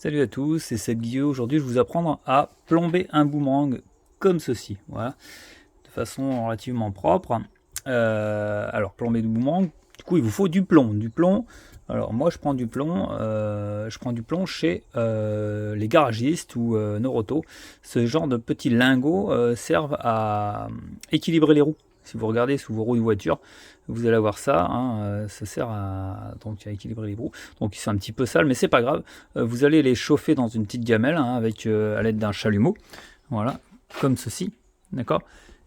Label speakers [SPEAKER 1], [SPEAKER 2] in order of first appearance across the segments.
[SPEAKER 1] Salut à tous, c'est Seb Guilleux. Aujourd'hui, je vais vous apprendre à plomber un boomerang comme ceci. Voilà, de façon relativement propre. Alors, plomber du boomerang, du coup, il vous faut du plomb. Alors, moi, je prends du plomb. Chez les garagistes ou Noroto. Ce genre de petits lingots servent à équilibrer les roues. Si vous regardez sous vos roues de voiture, vous allez avoir ça. Ça sert à équilibrer les roues. Donc, c'est un petit peu sale, mais c'est pas grave. Vous allez les chauffer dans une petite gamelle à l'aide d'un chalumeau. Voilà, comme ceci. D'accord.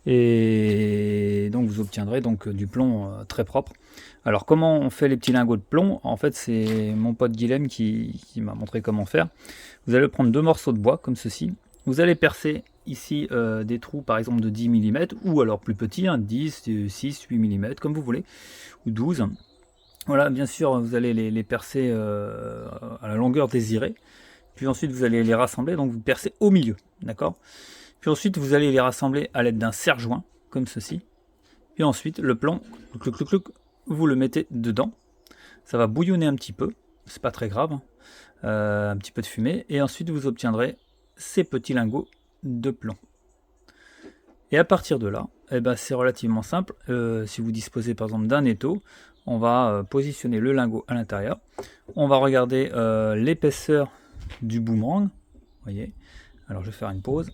[SPEAKER 1] Et donc vous obtiendrez donc du plomb très propre. Alors comment on fait les petits lingots de plomb? En fait, c'est mon pote Guilhem qui m'a montré comment faire. Vous allez prendre deux morceaux de bois comme ceci. Vous allez percer ici des trous par exemple de 10 mm ou alors plus petits, 10, 6, 8 mm comme vous voulez, ou 12. Voilà, bien sûr, vous allez les percer à la longueur désirée. Puis ensuite, vous allez les rassembler, donc vous percez au milieu, d'accord? Puis ensuite, vous allez les rassembler à l'aide d'un serre-joint, comme ceci. Puis ensuite, le plomb, vous le mettez dedans. Ça va bouillonner un petit peu, c'est pas très grave, hein. Un petit peu de fumée. Et ensuite, vous obtiendrez ces petits lingots de plomb. Et à partir de là, c'est relativement simple. Si vous disposez par exemple d'un étau, on va positionner le lingot à l'intérieur. On va regarder l'épaisseur du boomerang. Voyez. Alors je vais faire une pause.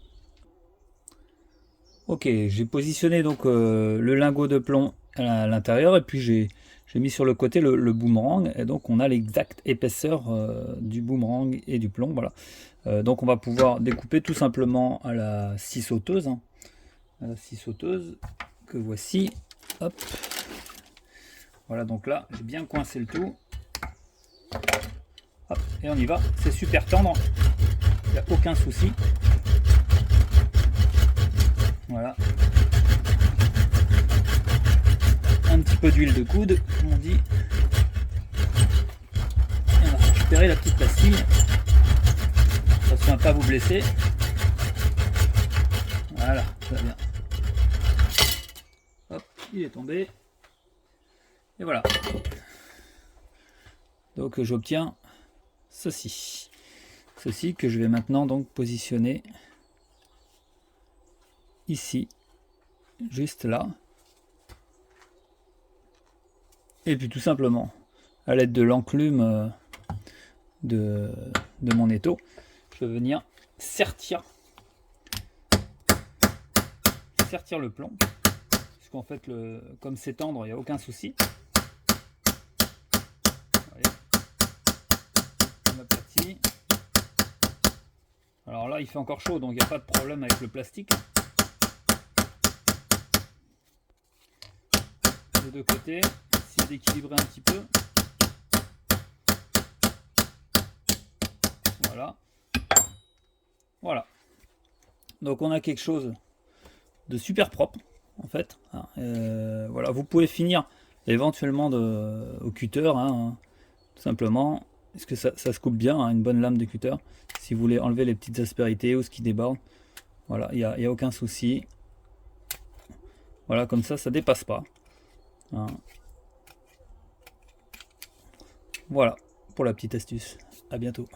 [SPEAKER 1] Ok, j'ai positionné donc le lingot de plomb à l'intérieur et puis j'ai mis sur le côté le boomerang et donc on a l'exacte épaisseur du boomerang et du plomb. Voilà. Donc on va pouvoir découper tout simplement à la scie sauteuse, hein. À la scie sauteuse que voici. Hop. Voilà, donc là j'ai bien coincé le tout. Hop, et on y va. C'est super tendre. Il n'y a aucun souci. Voilà. Un petit peu d'huile de coude, comme on dit. Et on va récupérer la petite pastille. Attention à ne pas vous blesser. Voilà, ça va bien. Hop, il est tombé. Et voilà. Donc j'obtiens ceci. Ceci que je vais maintenant donc positionner ici, juste là. Et puis tout simplement, à l'aide de l'enclume de mon étau, je vais venir sertir le plomb. Parce qu'en fait, comme c'est tendre, il n'y a aucun souci. On aplatit. Alors là, il fait encore chaud, donc il n'y a pas de problème avec le plastique. Les deux côtés, essayer d'équilibrer un petit peu. Voilà. Voilà. Donc on a quelque chose de super propre, en fait. Voilà, vous pouvez finir éventuellement au cutter, hein, tout simplement. Est-ce que ça se coupe bien, hein, une bonne lame de cutter? Si vous voulez enlever les petites aspérités ou ce qui déborde, voilà, il n'y a aucun souci. Voilà, comme ça dépasse pas, hein. Voilà pour la petite astuce. À bientôt.